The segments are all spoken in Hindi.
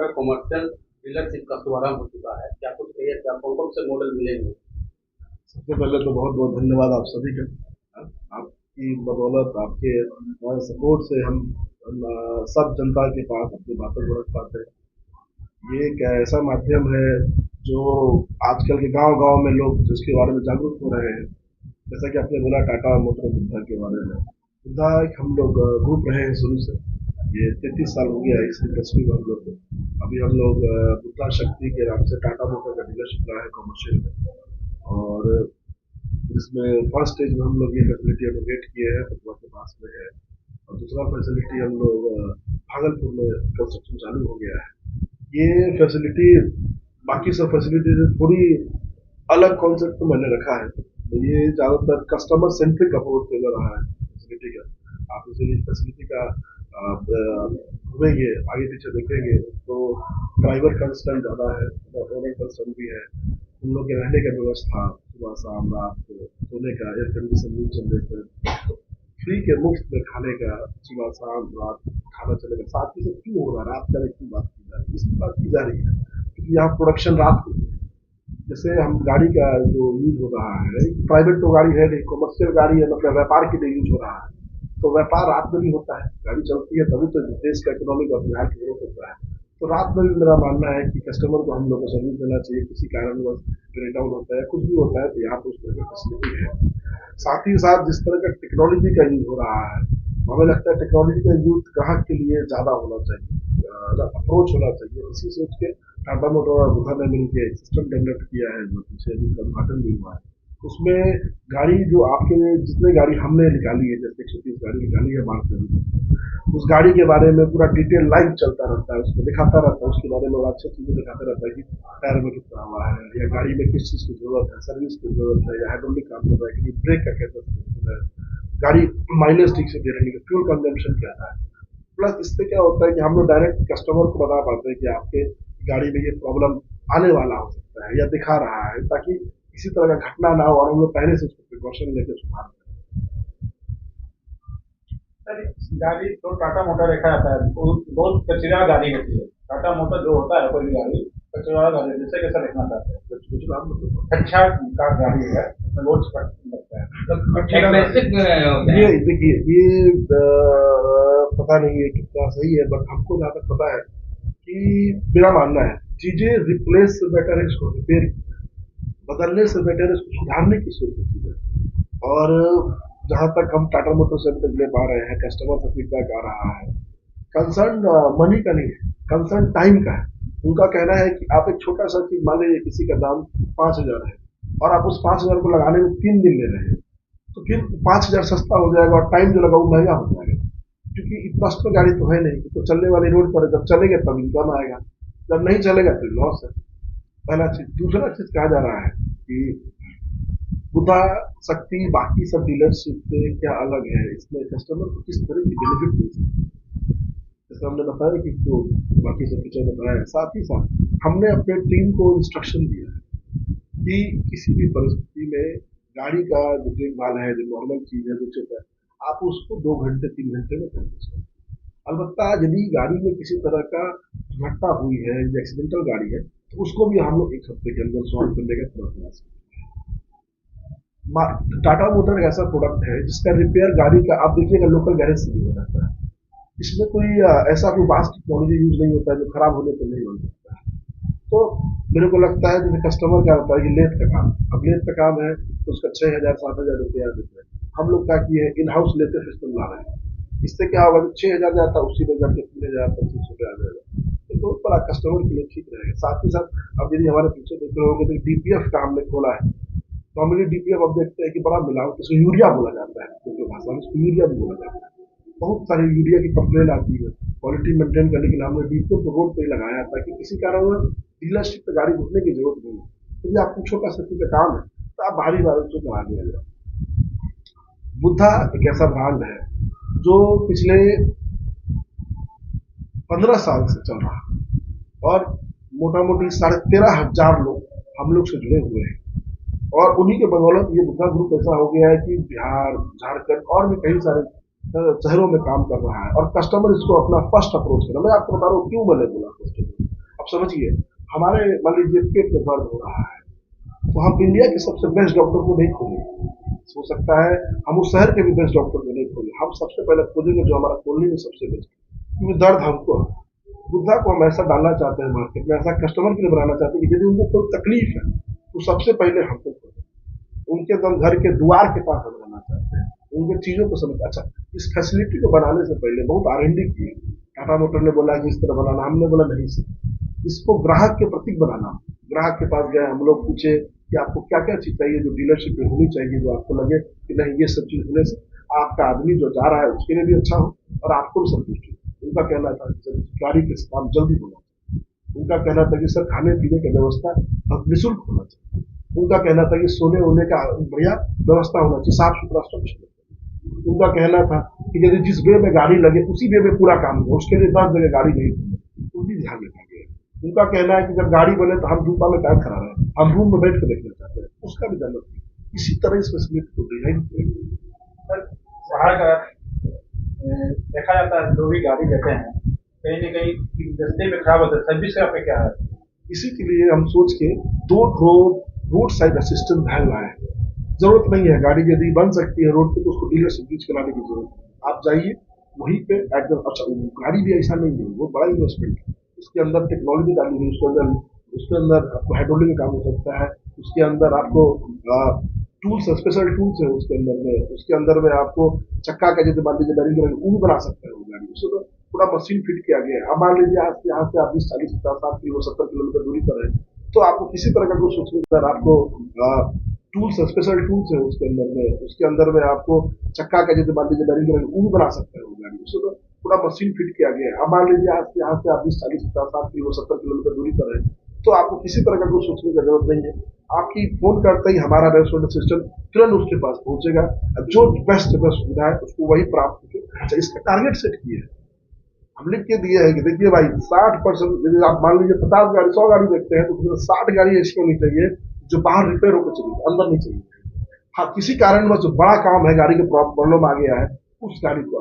मोटर कमर्शियल डीलरशिप का शुभारंभ हो चुका है, क्या कुछ कहिए, क्या कौन कौन से मॉडल मिलेंगे? सबसे पहले तो बहुत बहुत धन्यवाद आप सभी का। आपकी बदौलत, आपके सपोर्ट से हम सब जनता के पास अपनी बातों को रख पाते हैं। ये एक ऐसा माध्यम है जो आजकल के गांव-गांव में लोग जिसके बारे में जागरूक हो रहे हैं। जैसा कि आपने बोला टाटा मोटर बुद्धा के बारे में। बुद्धा एक हम लोग ग्रुप रहे हैं शुरू से। ये 33 साल हो गया इस इंडस्ट्री में हम लोग को। अभी हम लोग बुद्धा शक्ति के नाम से टाटा मोटर का डीलरशिप रहा है कमर्शियल में। और इसमें फर्स्ट स्टेज में हम लोग ये फैसिलिटी इनोवेट किए हैं, पटवा के पास में है। और दूसरा फैसिलिटी हम लोग भागलपुर में कंस्ट्रक्शन चालू हो गया है। ये फैसिलिटी बाकी सब फैसिलिटी से थोड़ी अलग कॉन्सेप्ट मैंने रखा है। तो ये ज़्यादातर कस्टमर सेंट्रिक अप्रोच ले रहा है फैसिलिटी का। आप इसे फैसिलिटी का घूमेंगे, आगे पीछे देखेंगे तो ड्राइवर कंसर्न ज़्यादा है, ओनर कंसर्न भी है। उन लोग के रहने का व्यवस्था, सुबह शाम रात को सोने का, air condition room generator, free के मुफ्त में खाने का, सुबह शाम रात खाना चलेगा। साथ ही सब क्यों हो रहा है, रात का क्यों बात की जा रही है, इसकी बात की जा रही है क्योंकि यहाँ प्रोडक्शन रात को, जैसे हम गाड़ी का जो यूज हो रहा है, प्राइवेट तो गाड़ी है नहीं, कमर्शियल गाड़ी है, मतलब व्यापार के लिए यूज हो रहा है। तो व्यापार रात में भी होता है, गाड़ी चलती है तभी तो देश का इकोनॉमिक और बिहार की ग्रोथ होता है। तो रात में भी मेरा मानना है कि कस्टमर को हम लोग को सर्विस देना चाहिए। किसी कारणवश ब्रेक डाउन होता है, कुछ भी होता है, तो यहाँ पर उस तरह की फैसिलिटी है। साथ ही साथ जिस तरह का टेक्नोलॉजी का यूज हो रहा है, हमें लगता है टेक्नोलॉजी का यूज ग्राहक के लिए ज्यादा होना चाहिए, अप्रोच होना चाहिए। इसी सोच के टाटा मोटर और बुद्धा ने मिलकर एक सिस्टम डेवलप किया है जो पीछे अभी का उद्घाटन भी हुआ है। उसमें गाड़ी जो आपके जितने गाड़ी हमने निकाली है, जैसे 130 गाड़ी निकाली है मार्केट में, उस गाड़ी के बारे में पूरा डिटेल लाइव चलता रहता है, उसको दिखाता रहता है, उसके बारे में और अच्छी चीजें दिखाता रहता है कि टायर में कितना हुआ है, या गाड़ी में किस चीज की जरूरत है, सर्विस की जरूरत है, या हाइड्रोलिक काम कर रहा है कि ब्रेक का कैसा सिस्टम है, गाड़ी माइलेज ठीक से दे रही है, फ्यूल कंजम्पशन क्या है। प्लस इससे क्या होता है कि हम लोग डायरेक्ट कस्टमर को बता पाते हैं कि आपके गाड़ी में ये प्रॉब्लम आने वाला हो सकता है या दिखा रहा है, ताकि किसी तरह का घटना ना हो और हम लोग पहले से उसको प्रिकॉशन लेकर सुधार करें। सर, गाड़ी तो टाटा मोटर देखा जाता है, बहुत कचरा गाड़ी होती है। टाटा मोटर जो होता है, कोई भी गाड़ी कचरा वाला गाड़ी, जिससे कैसा देखना चाहते हैं, कुछ नाम मतलब अच्छा का गाड़ी है, रोड लगता है, मतलब एक बेसिक ये देखिए, ये पता नहीं है कितना सही है, बट हमको जहाँ तक पता है कि मेरा मानना है चीजें रिप्लेस से बेटर है इसको रिपेयर, बदलने से बेटर है इसको सुधारने की सोच है। और जहाँ तक हम टाटा मोटर से अभी तक ले पा रहे हैं, कस्टमर से फीडबैक आ रहा है, कंसर्न मनी का नहीं है, कंसर्न टाइम का है। उनका कहना है कि आप एक छोटा सा चीज, मान लीजिए किसी का दाम 5,000 है और आप उस 5,000 को लगाने में 3 दिन ले रहे हैं, तो फिर 5,000 सस्ता हो जाएगा और टाइम जो लगा वो महंगा हो जाएगा। क्योंकि पर्सनल गाड़ी तो है नहीं, तो चलने वाली रोड पर जब चलेगा तब इनकम आएगा, जब नहीं चलेगा तो लॉस है। पहला चीज। दूसरा चीज कहा जा रहा है कि बुद्धा शक्ति बाकी सब डीलरशिप से क्या अलग है, इसमें कस्टमर को किस तरह की बेनिफिट मिल सकती है। जैसे हमने बताया कि जो बाकी सब फीचर बताया, साथ ही साथ हमने अपने टीम को इंस्ट्रक्शन दिया है कि किसी भी परिस्थिति में गाड़ी का जो देखभाल है, जो नॉर्मल चीज है, जो चीज है, आप उसको 2 घंटे 3 घंटे में कर दीजिए। अलबत्ता यदि गाड़ी में किसी तरह का घटना हुई है या एक्सीडेंटल गाड़ी है, तो उसको भी हम लोग 1 हफ्ते के अंदर सॉल्व करने का पूरा प्रयास करें। टाटा मोटर एक ऐसा प्रोडक्ट है जिसका रिपेयर गाड़ी का आप देखिएगा लोकल गैरेज से भी हो जाता है। इसमें कोई ऐसा कोई वास्ट टेक्नोलॉजी यूज नहीं होता है जो खराब होने पर नहीं बन सकता है। तो मेरे को लगता है जैसे कस्टमर क्या होता है कि लेथ का काम, अब लेथ का काम है तो उसका 6,000 7,000 रुपया देते हैं। हम लोग क्या किए, इन हाउस लेते सिस्टम ला रहे हैं। इससे क्या होगा, 6,000 जाता उसी में जाके 3,000 25,000 आ जाएगा, तो बहुत बड़ा कस्टमर के लिए ठीक रहेगा। साथ ही साथ अब यदि हमारे पीछे देख रहे होंगे तो डीपीएफ का हमने खोला है। नॉर्मली डीपीएफ अब देखते हैं कि बड़ा मिलावट, इसको यूरिया बोला जाता है, क्योंकि भाषा में इसको यूरिया भी बोला जाता है। बहुत सारी यूरिया की कंप्लेन आती है। क्वालिटी मेंटेन करने के लिए हमने डीपीएफ को रोड पे लगाया था कि किसी कारण डीलरशिप पे गाड़ी घुसने की जरूरत नहीं है। यदि आपको छोटा सा का काम है तो आप भारी भारी उसको करा दिया जाए। बुद्धा एक ऐसा ब्रांड है जो पिछले 15 साल से चल रहा है और मोटा मोटी 13,500 लोग हम लोग से जुड़े हुए हैं। और उन्हीं के बदौलत ये बुद्धा ग्रुप ऐसा हो गया है कि बिहार, झारखंड और भी कई सारे शहरों में काम कर रहा है और कस्टमर इसको अपना फर्स्ट अप्रोच कर रहा है। मैं आपको बता रहा हूँ क्यों मैंने बोला कस्टमर, समझिए, हमारे मान लीजिए पेट में दर्द हो रहा है, तो हम इंडिया के सबसे बेस्ट डॉक्टर को नहीं खोलेंगे। हो सकता है हम उस शहर के भी बेस्ट डॉक्टर को नहीं खोलें, हम सबसे पहले खोलेंगे जो हमारा कॉलोनी में सबसे बेस्ट, क्योंकि दर्द हमको है। बुद्धा को हम ऐसा डालना चाहते हैं मार्केट में, ऐसा कस्टमर के लिए बनाना चाहते हैं कि यदि उनको कोई तकलीफ है तो सबसे पहले हमको खोलें, उनके एकदम घर के द्वार के पास हम रहना चाहते हैं, उनके चीजों को समझ। अच्छा, इस फैसिलिटी को बनाने से पहले बहुत R&D किए। टाटा मोटर ने बोला कि इस तरह बनाना, हमने बोला नहीं सर, इसको ग्राहक के प्रतीक बनाना। ग्राहक के पास गए, हम लोग पूछे कि आपको क्या क्या चीज चाहिए जो डीलरशिप में होनी चाहिए, जो आपको लगे कि नहीं ये सब चीज होने से आपका आदमी जो जा रहा है उसके लिए भी अच्छा हो और आपको भी संतुष्टि हो। उनका कहना था कि गाड़ी के काम जल्दी होना चाहिए। उनका कहना था कि सर खाने पीने की व्यवस्था अब निःशुल्क होना चाहिए। उनका कहना था कि सोने वोने का बढ़िया व्यवस्था होना चाहिए, साफ सुथरा स्वच्छ। उनका कहना था कि यदि जिस वे में गाड़ी लगे उसी वे में पूरा काम हो, उसके लिए 10 जगह गाड़ी नहीं होगी, वो भी ध्यान रखा गया। उनका कहना है कि जब गाड़ी बने तो हम धूपा में क्या खड़ा रहे, हम रूम में बैठ कर देखना चाहते हैं, उसका भी ध्यान रखिए। इसी तरह इस फैसिलिटी को डिजाइन किया। सर बाहर का देखा जाता है, जो भी गाड़ी लेते हैं कहीं न कहीं रास्ते में खराब होता है, सर्विस का पे क्या है? इसी के लिए हम सोच के 2 रोड साइड असिस्टेंट वैन लाए हैं। जरूरत नहीं है, गाड़ी यदि बन सकती है रोड पे तो उसको डीलरशिप बीच कराने की जरूरत है। आप जाइए वहीं पे एकदम। अच्छा, गाड़ी भी ऐसा नहीं है, वो बड़ा इन्वेस्टमेंट है, उसके अंदर टेक्नोलॉजी डाली हुई, उसके अंदर आपको हाइड्रोलिक का काम हो सकता है, उसके अंदर आपको टूल्स, स्पेशल टूल्स है उसके अंदर में आपको चक्का का जैसे मान लीजिए बैरिंग वो भी बना सकते हैं वो गाड़ी, उसमें तो पूरा मशीन फिट किया गया है। अब मान लीजिए आज यहाँ से आप 20, 40, 50, 60 किलो, 70 किलोमीटर दूरी पर है, तो आपको किसी तरह का कुछ सोचने के बाद आपको टूल्स, स्पेशल टूल्स है उसके अंदर में आपको चक्का का जैसे मान लीजिए बैरिंग वो भी बना सकते हैं वो गाड़ी, उसमें तो पूरा मशीन फिट किया गया है। अब मान लीजिए आज यहाँ से आप 20, 40, 50, 60 किलो, 70 किलोमीटर दूरी पर है, तो आपको किसी तरह का कुछ सोचने की जरूरत नहीं है। आपकी फोन करते ही हमारा रेस्टोरेंट सिस्टम तुरंत उसके पास पहुंचेगा, जो बेस्ट सुविधा है उसको वही प्राप्त होगी। अच्छा, इसका टारगेट सेट किए है, हम लिख के दिए है कि देखिए भाई 60%, यदि आप मान लीजिए 50 गाड़ी 100 गाड़ी देखते हैं तो उसमें 60 गाड़ी ऐसी होनी चाहिए जो बाहर रिपेयर होकर चली, अंदर नहीं चाहिए। हाँ, किसी कारणवश जो बड़ा काम है, गाड़ी के प्रॉब्लम आ गया है, उस गाड़ी को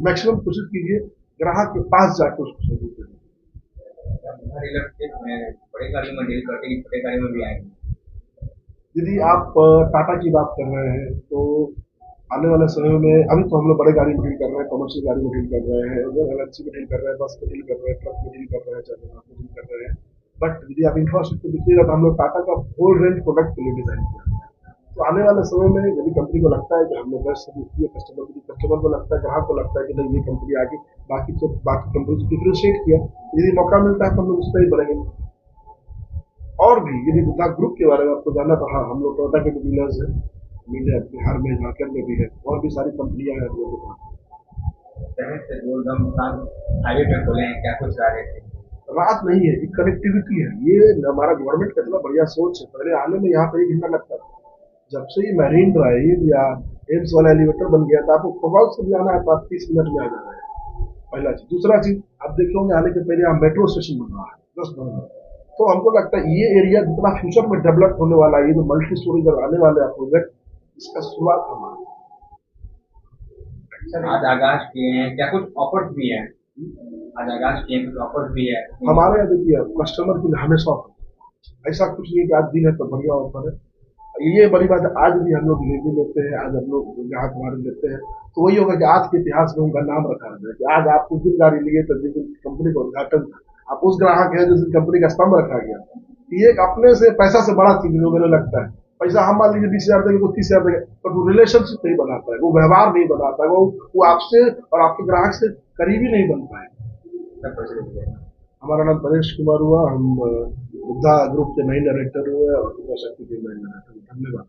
मैक्सिमम कोशिश कीजिए ग्राहक के पास जाकर उसको सर्विस देने। बड़े गाड़ी में डील करते हैं, छोटे गाड़ी में भी आएंगे। यदि आप टाटा की बात कर रहे हैं तो आने वाले समय में, अभी तो हम लोग बड़े गाड़ी में डील कर रहे हैं, कमर्शियल गाड़ी में डील कर रहे हैं, LNC में डील कर रहे हैं, बस में डील कर रहे हैं, ट्रक में डील कर रहे हैं, चाहे में डील कर रहे हैं। बट यदि आप इंफ्रास्ट्रक्चर देखिएगा तो हम लोग टाटा का होल रेंज प्रोडक्ट के लिए डिजाइन किया है। तो आने वाले समय में यदि कंपनी को लगता है कि हमने बेस्ट सर्विस दी है, कस्टमर को लगता है, ग्राहक को लगता है कि नहीं ये कंपनी आगे बाकी कंपनी से डिफ्रेंशिएट किया, यदि मौका मिलता है तो हम लोग उस पर ही बढ़ेंगे। और भी यदि बुद्धा ग्रुप के बारे में आपको जानना तो हाँ, हम लोग टोयोटा के भी डीलर्स हैं, इंडिया बिहार में, झारखंड में भी है, और भी सारी कंपनियां हैं हम लोगों के पास। शहर से गोलदम हाईवे पे खोले हैं, क्या कुछ रहे थे? रात नहीं है, ये कनेक्टिविटी है, ये हमारा गवर्नमेंट का इतना बढ़िया सोच है। पहले आने में यहाँ पे 1 घंटा लगता था, जब से ये मैरीन ड्राइव या एम्स वाला एलिवेटर बन गया था, आपको कोबाल से भी आना है तो आप 30 मिनट में आ जा रहे हैं, पहला चीज। दूसरा चीज आप देखोगे आने के पहले यहाँ मेट्रो स्टेशन बन रहा है 10 मिनट। तो हमको लगता है ये एरिया जितना फ्यूचर में डेवलप होने वाला है, ये जो मल्टी स्टोरी जब आने वाले प्रोजेक्ट, इसका शुरुआत हमारा। आज आगाज किए हैं, क्या कुछ ऑफर्स भी है? आज आगाज किए हैं, कुछ ऑफर्स भी है हमारे यहाँ? देखिए, कस्टमर के लिए हमेशा ऑफर, ऐसा कुछ नहीं है कि आज दिन है तो बढ़िया ऑफर है। ये बड़ी बात है, आज भी हम लोग डिलीवरी लेते हैं, आज हम लोग ग्राहक हमारे लेते हैं, तो वही होगा कि आज के इतिहास में उनका नाम रखा है कि आज आप उस दिन गाड़ी लिए तो जिस दिन कंपनी का उद्घाटन था, आप उस ग्राहक है जिस दिन कंपनी का स्तंभ रखा गया। ये एक अपने से पैसा से बड़ा चीज जो मेरे लगता है। पैसा हम मान लीजिए 20,000 देंगे, 30,000 देंगे, पर वो रिलेशनशिप नहीं बनाता है, वो व्यवहार नहीं बनाता है, वो आपसे और आपके ग्राहक से करीबी नहीं बन पाए। हमारा नाम परेश कुमार हुआ, हम बुद्धा ग्रुप के नए डायरेक्टर हुए और शक्ति के नए डायरेक्टर। धन्यवाद।